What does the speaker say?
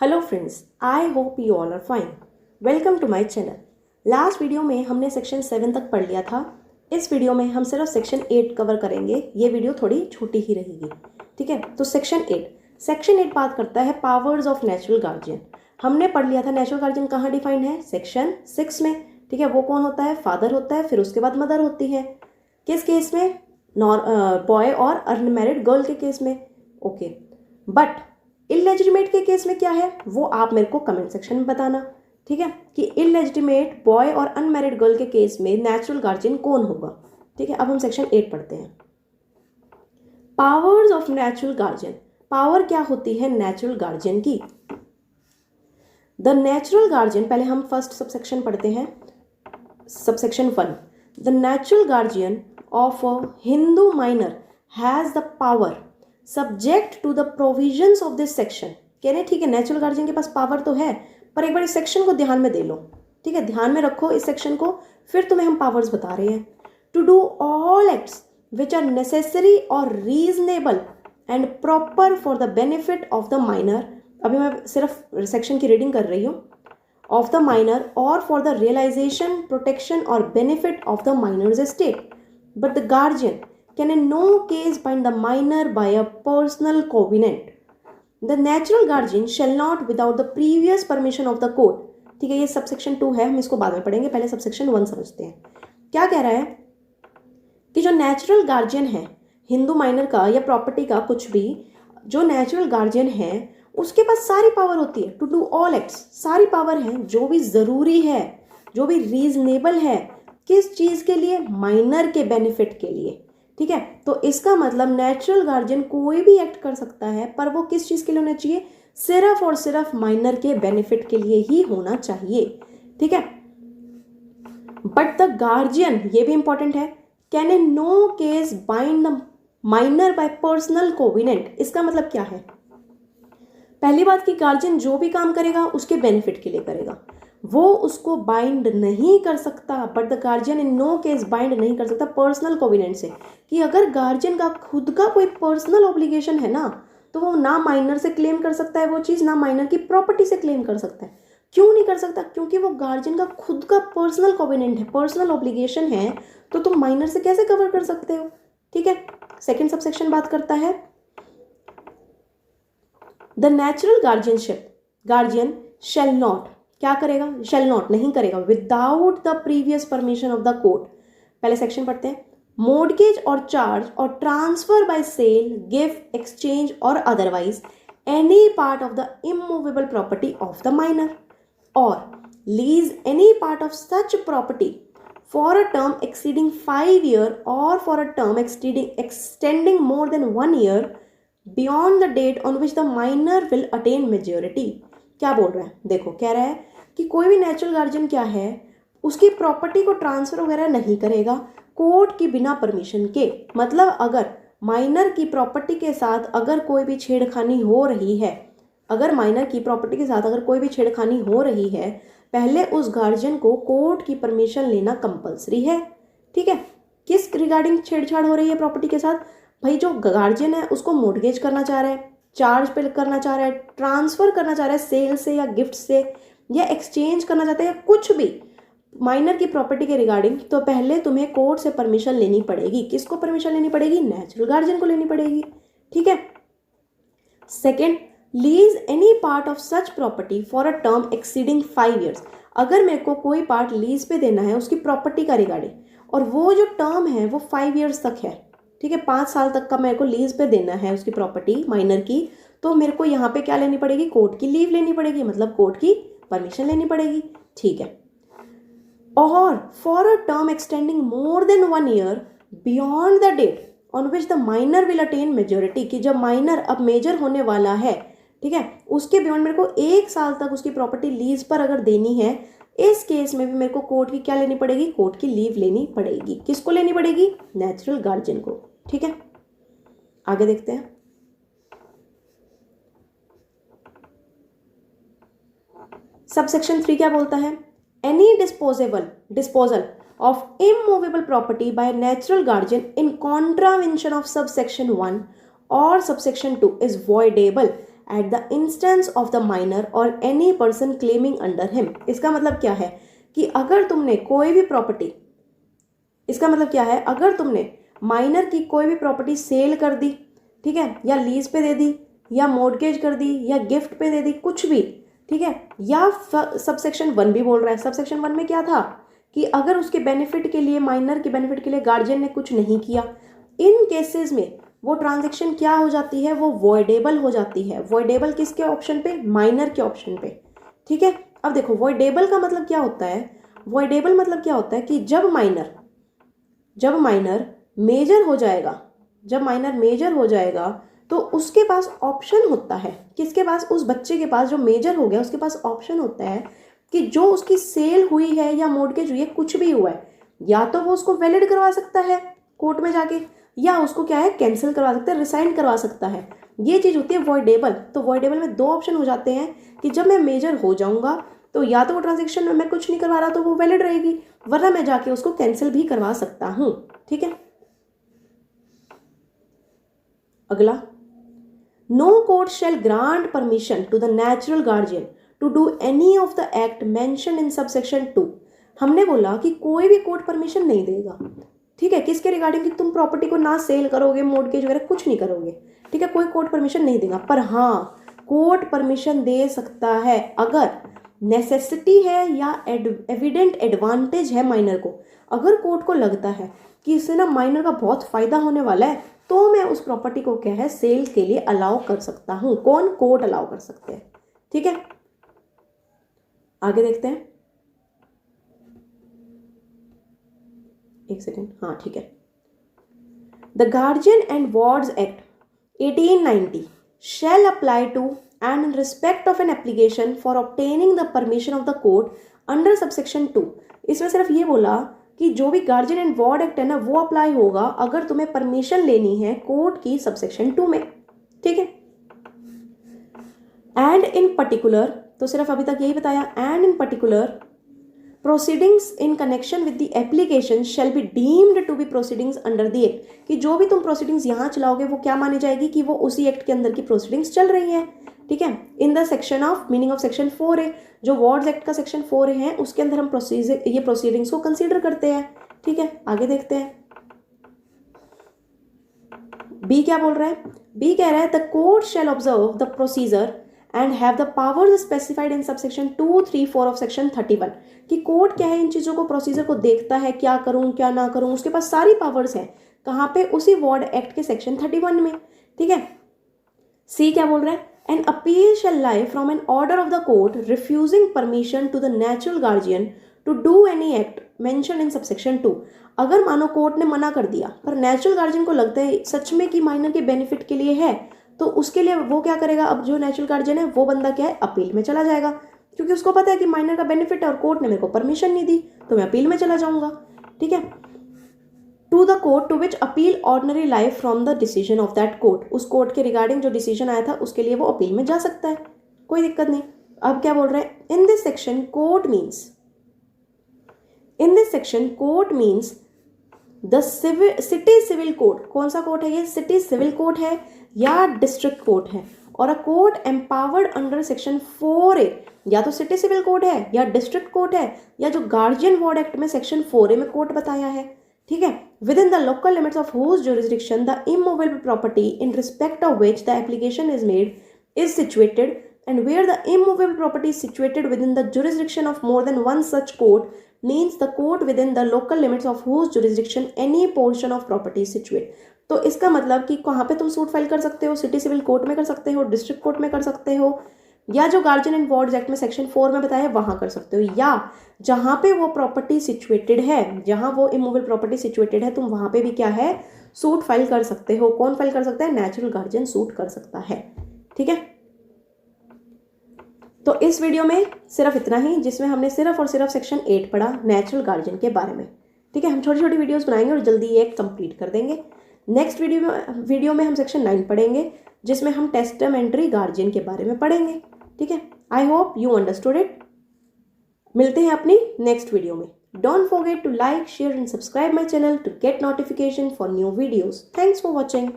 Hello friends, I hope you all are fine. Welcome to my channel. Last video में हमने section 7 तक पढ़ लिया था। इस वीडियो में हम सिर्फ सेक्शन 8 कवर करेंगे। ये वीडियो थोड़ी छोटी ही रहेगी, ठीक है। तो सेक्शन 8 बात करता है पावर्स ऑफ नेचुरल गार्जियन। हमने पढ़ लिया था नेचुरल गार्जियन कहाँ डिफाइंड है, सेक्शन 6 में, ठीक है। वो कौन होता है, फादर होता है, फिर उसके बाद मदर होती है। किस केस में, बॉय और अनमैरिड गर्ल के केस में, ओके। बट इलेजिटिमेट के केस में क्या है वो आप मेरे को कमेंट सेक्शन में बताना, ठीक है, कि इलेजिटिमेट बॉय और अनमैरिड गर्ल के केस में नेचुरल गार्जियन कौन होगा, ठीक है। अब हम सेक्शन 8 पढ़ते हैं। Powers of natural guardian. Power क्या होती है नेचुरल गार्जियन की। द नेचुरल गार्जियन, पहले हम फर्स्ट सबसेक्शन पढ़ते हैं, subsection 1। The natural guardian of a Hindu minor has the power subject to the provisions of this section. कह रहे ठीक है, नेचुरल गार्जियन के पास पावर तो है, पर एक बार इस सेक्शन को ध्यान में दे लो, ठीक है। ध्यान में रखो इस सेक्शन को, फिर तुम्हें हम पावर्स बता रहे हैं। To do all acts which are necessary और reasonable and proper for the benefit of the minor. अभी मैं सिर्फ सेक्शन की रीडिंग कर रही हूँ। ऑफ द माइनर और फॉर द रियलाइजेशन, प्रोटेक्शन और benefit of the minor's estate, but the guardian can in no case bind the minor by a personal covenant. The natural guardian shall not without the previous permission of the court. ठीक है, ये subsection 2 है, हम इसको बाद में पढ़ेंगे, पहले सबसेक्शन 1 समझते हैं। क्या कह रहा है कि जो नेचुरल गार्जियन है हिंदू माइनर का या प्रॉपर्टी का, कुछ भी, जो नेचुरल गार्जियन है उसके पास सारी पावर होती है। टू डू ऑल एक्ट्स, सारी पावर है, जो भी ज़रूरी है, जो भी रीजनेबल है, किस चीज़ के लिए, माइनर के बेनिफिट के लिए, ठीक है। तो इसका मतलब नेचुरल गार्जियन कोई भी एक्ट कर सकता है, पर वो किस चीज के लिए होना चाहिए, सिर्फ और सिर्फ माइनर के बेनिफिट के लिए ही होना चाहिए, ठीक है। बट द गार्जियन, ये भी इंपॉर्टेंट है, can in no case bind the minor by personal covenant. इसका मतलब क्या है, पहली बात कि गार्जियन जो भी काम करेगा उसके बेनिफिट के लिए करेगा, वो उसको बाइंड नहीं कर सकता। But the guardian in no case bind नहीं कर सकता पर्सनल कोविनेंट से, कि अगर गार्जियन का खुद का कोई पर्सनल ऑब्लिगेशन है ना, तो वो ना माइनर से क्लेम कर सकता है वो चीज़, ना माइनर की प्रॉपर्टी से क्लेम कर सकता है। क्यों नहीं कर सकता, क्योंकि वो गार्जियन का खुद का पर्सनल कोविनेंट है, पर्सनल ऑब्लिगेशन है, तो तुम माइनर से कैसे कवर कर सकते हो, ठीक है। सेकेंड सबसेक्शन बात करता है the natural guardianship. Guardian shall not, क्या करेगा, शेल नॉट, नहीं करेगा, without the previous permission of the court. पहले सेक्शन पढ़ते हैं। मोर्गेज और चार्ज और transfer by sale, gift, exchange और otherwise any part of the immovable property of the minor, और lease any part of such property for a term exceeding 5 years और for a term extending more than 1 year beyond the date on which the minor will attain majority। क्या बोल रहा है, देखो कह रहा है कि कोई भी नेचुरल गार्जियन क्या है, उसकी प्रॉपर्टी को ट्रांसफर वगैरह नहीं करेगा कोर्ट की बिना परमिशन के। मतलब अगर माइनर की प्रॉपर्टी के साथ अगर कोई भी छेड़खानी हो रही है, अगर माइनर की प्रॉपर्टी के साथ अगर कोई भी छेड़खानी हो रही है, पहले उस गार्जियन को कोर्ट की परमिशन लेना कंपलसरी है, ठीक है। किस रिगार्डिंग छेड़छाड़ हो रही है प्रॉपर्टी के साथ, भाई जो गार्जियन है उसको मोर्गेज करना चाह रहा है, चार्ज पे करना चाह रहा है, ट्रांसफर करना चाह रहा है सेल से या गिफ्ट से, या एक्सचेंज करना चाहता है, या कुछ भी माइनर की प्रॉपर्टी के रिगार्डिंग, तो पहले तुम्हें कोर्ट से परमिशन लेनी पड़ेगी। किसको परमिशन लेनी पड़ेगी, नेचुरल गार्जियन को लेनी पड़ेगी, ठीक है। Second, lease any part of such property for a term exceeding 5 years। अगर मेरे को कोई पार्ट लीज पे देना है उसकी प्रॉपर्टी का रिगार्डिंग, और वो जो टर्म है वो 5 years तक है, ठीक है, 5 साल तक का मेरे को लीज पे देना है उसकी प्रॉपर्टी माइनर की, तो मेरे को यहाँ पे क्या लेनी पड़ेगी, कोर्ट की लीव लेनी पड़ेगी, मतलब कोर्ट की परमिशन लेनी पड़ेगी, ठीक है। और for a term extending more than 1 year beyond the date on which the minor will attain majority, कि जब माइनर अब मेजर होने वाला है, ठीक है, उसके बियॉन्ड मेरे को 1 साल तक उसकी प्रॉपर्टी लीज पर अगर देनी है, इस केस में भी मेरे को कोर्ट की क्या लेनी पड़ेगी, कोर्ट की लीव लेनी पड़ेगी। किसको लेनी पड़ेगी, नेचुरल गार्जियन को, ठीक है। आगे देखते हैं। सबसेक्शन 3 क्या बोलता है, any disposal of immovable property by natural guardian in contravention of subsection 1 और subsection 2 is voidable at the instance of the minor और any person claiming under him. इसका मतलब क्या है कि अगर तुमने कोई भी प्रॉपर्टी, इसका मतलब क्या है, अगर तुमने माइनर की कोई भी प्रॉपर्टी सेल कर दी, ठीक है, या लीज पे दे दी, या मॉर्गेज कर दी, या गिफ्ट पे दे दी, कुछ भी, ठीक है, या सबसेक्शन 1 भी बोल रहा है। सबसेक्शन 1 में क्या था कि अगर उसके बेनिफिट के लिए, माइनर के बेनिफिट के लिए गार्जियन ने कुछ नहीं किया, इन केसेस में वो ट्रांजेक्शन क्या हो जाती है, वो वॉइडेबल हो जाती है। वॉइडेबल किसके ऑप्शन पे, माइनर के ऑप्शन पे, ठीक है। अब देखो वॉइडेबल का मतलब क्या होता है, वॉइडेबल मतलब क्या होता है कि जब माइनर मेजर हो जाएगा, जब माइनर मेजर हो जाएगा तो उसके पास ऑप्शन होता है, किसके पास, उस बच्चे के पास जो मेजर हो गया उसके पास ऑप्शन होता है कि जो उसकी सेल हुई है या मॉर्गेज हुई है, कुछ भी हुआ है, या तो वो उसको वैलिड करवा सकता है कोर्ट में जाके, या उसको क्या है, कैंसिल करवा सकता है, रिसाइन करवा सकता है। ये चीज़ होती है वॉइडेबल। तो वॉइडेबल में 2 ऑप्शन हो जाते हैं कि जब मैं मेजर हो जाऊंगा तो या तो वो ट्रांजेक्शन में मैं कुछ नहीं करवा रहा तो वो वैलिड रहेगी, वरना मैं जाके उसको कैंसिल भी करवा सकता हूँ, ठीक है। अगला, no court shall grant permission to the natural guardian to do any of the act mention in subsection 2। हमने बोला कि कोई भी कोर्ट परमिशन नहीं देगा, ठीक है, किसके रिगार्डिंग, कि तुम प्रॉपर्टी को ना सेल करोगे, मॉर्गेज वगैरह कुछ नहीं करोगे, ठीक है, कोई कोर्ट परमिशन नहीं देगा। पर हाँ, कोर्ट परमिशन दे सकता है अगर नेसेसिटी है या एविडेंट एडवांटेज है माइनर को। अगर कोर्ट को लगता है कि इससे ना माइनर का बहुत फायदा होने वाला है, तो मैं उस प्रॉपर्टी को क्या है, सेल के लिए अलाउ कर सकता हूं। कौन, कोर्ट अलाउ कर सकते हैं, ठीक है। आगे देखते हैं, एक सेकेंड, हाँ ठीक है। The guardian and wards act 1890 shall apply to and in respect of an application for obtaining the permission of the court under subsection 2। इसमें सिर्फ ये बोला कि जो भी गार्जियन एंड वार्ड एक्ट है ना, वो अप्लाई होगा अगर तुम्हें परमिशन लेनी है कोर्ट की सबसेक्शन 2 में, ठीक है। एंड इन पर्टिकुलर, तो सिर्फ अभी तक यही बताया, and in particular proceedings in connection with the application shall be deemed to be proceedings under the act, कि जो भी तुम प्रोसीडिंग्स यहाँ चलाओगे वो क्या मानी जाएगी, कि वो उसी एक्ट के अंदर की प्रोसीडिंग्स चल रही है, ठीक है। In the section of meaning of section 4 है, जो वार्ड्स एक्ट का सेक्शन 4 है उसके अंदर हम ये प्रोसीडिंग्स को कंसीडर करते हैं, ठीक है। आगे देखते हैं, बी क्या बोल रहा है, बी कह रहा है the court shell observe the procedure and have the powers specified in subsection 2, 3, 4 of section 31, कि कोर्ट क्या है, इन चीज़ों को, प्रोसीजर को देखता है, क्या करूं क्या ना करूं, उसके पास सारी पावर्स हैं। कहाँ पे, उसी वार्ड एक्ट के सेक्शन 31 में, ठीक है। सी क्या बोल रहा है, an appeal shall lie from an order of the court refusing permission to the natural guardian to do any act mention in subsection 2। अगर मानो कोर्ट ने मना कर दिया पर नेचुरल गार्जियन को लगता है सच में कि माइनर के बेनिफिट के लिए है, तो उसके लिए वो क्या करेगा, अब जो नेचुरल गार्जियन है वो बंदा क्या है, अपील में चला जाएगा, क्योंकि उसको पता है कि माइनर का बेनिफिट है और कोर्ट ने मेरे को परमिशन नहीं दी, तो मैं अपील में चला जाऊंगा, ठीक है। To the court to which appeal ordinary lie from the decision of that court, उस कोर्ट के रिगार्डिंग जो डिसीजन आया था उसके लिए वो अपील में जा सकता है, कोई दिक्कत नहीं। अब क्या बोल रहे हैं, in this section court means the city civil court. कौन सा कोर्ट है ये, सिटी सिविल कोर्ट है या डिस्ट्रिक्ट कोर्ट है, और a court empowered under section 4A, या तो सिटी सिविल कोर्ट है या डिस्ट्रिक्ट कोर्ट है या जो गार्जियन वार्ड एक्ट में सेक्शन 4A में कोर्ट बताया है, ठीक है। Within the local limits of whose jurisdiction the immovable property in respect of which the application is made is situated, and where the immovable property is situated within the jurisdiction of more than one such court means the court within the local limits of whose jurisdiction any portion of property is situated। तो इसका मतलब कि कहाँ पे तुम suit file कर सकते हो, सिटी सिविल कोर्ट में कर सकते हो, डिस्ट्रिक्ट कोर्ट में कर सकते हो, या जो गार्जियन एंड वार्ड्स एक्ट में सेक्शन 4 में बताया है वहां कर सकते हो, या जहां पे वो प्रॉपर्टी सिचुएटेड है, जहां वो इमूवेबल प्रॉपर्टी सिचुएटेड है, तुम वहां पे भी क्या है, सूट फाइल कर सकते हो। कौन फाइल कर सकता है, नेचुरल गार्जियन सूट कर सकता है, ठीक है। तो इस वीडियो में सिर्फ इतना ही, जिसमें हमने सिर्फ और सिर्फ सेक्शन 8 पढ़ा नेचुरल गार्जियन के बारे में, ठीक है। हम छोटी छोटी वीडियोस बनाएंगे और जल्दी ये कंप्लीट कर देंगे। नेक्स्ट वीडियो में हम सेक्शन 9 पढ़ेंगे, जिसमें हम टेस्टामेंट्री गार्जियन के बारे में पढ़ेंगे, ठीक है। I hope you understood it. मिलते हैं अपनी नेक्स्ट वीडियो में। Don't forget to like, share and subscribe my channel to get notification for new videos. Thanks for watching.